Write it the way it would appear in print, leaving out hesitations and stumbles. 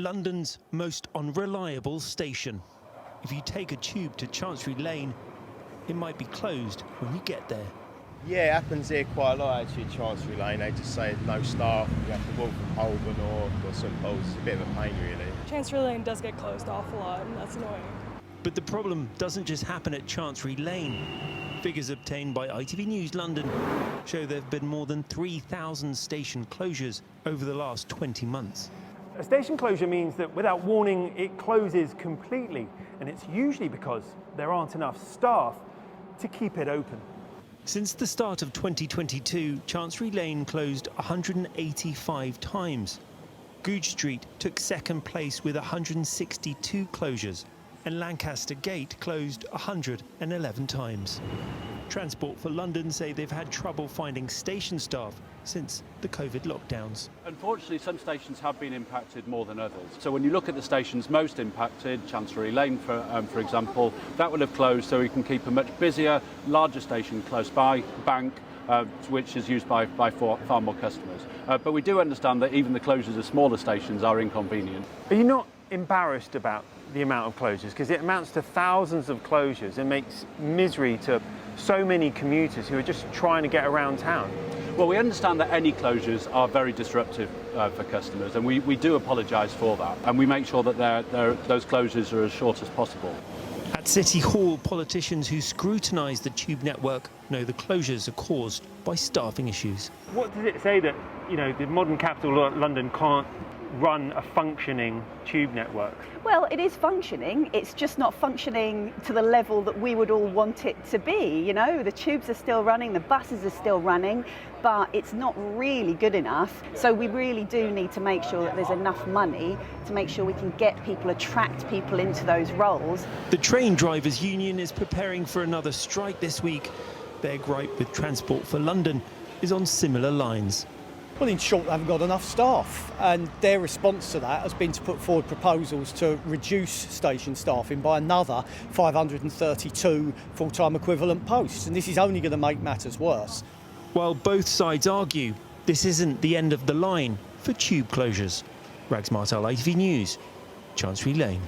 London's most unreliable station. If you take a tube to Chancery Lane, it might be closed when you get there. Yeah, it happens here quite a lot actually, Chancery Lane. They just say no staff, you have to walk from Holborn or St Paul's. It's a bit of a pain really. Chancery Lane does get closed off a lot and that's annoying. But the problem doesn't just happen at Chancery Lane. Figures obtained by ITV News London show there have been more than 3,000 station closures over the last 20 months. A station closure means that without warning it closes completely, and it's usually because there aren't enough staff to keep it open. Since the start of 2022, Chancery Lane closed 185 times. Goodge Street took second place with 162 closures, and Lancaster Gate closed 111 times. Transport for London say they've had trouble finding station staff since the COVID lockdowns. Unfortunately, some stations have been impacted more than others. So when you look at the stations most impacted, Chancery Lane, for example, that will have closed so we can keep a much busier, larger station close by, Bank, which is used by far more customers. But we do understand that even the closures of smaller stations are inconvenient. Are you not embarrassed about the amount of closures? Because it amounts to thousands of closures and makes misery to so many commuters who are just trying to get around town. Well, we understand that any closures are very disruptive for customers, and we do apologise for that, and we make sure that those closures are as short as possible. At City Hall, politicians who scrutinise the tube network know the closures are caused by staffing issues. What does it say that, you know, the modern capital of London can't run a functioning tube network? Well, it is functioning. It's just not functioning to the level that we would all want it to be. You know, the tubes are still running, the buses are still running, but it's not really good enough. So we really do need to make sure that there's enough money to make sure we can get people, attract people into those roles. The train drivers' union is preparing for another strike this week. Their gripe with Transport for London is on similar lines. Well, in short, they haven't got enough staff, and their response to that has been to put forward proposals to reduce station staffing by another 532 full-time equivalent posts, and this is only going to make matters worse. While both sides argue this isn't the end of the line for tube closures. Rags Martel, ITV News, Chancery Lane.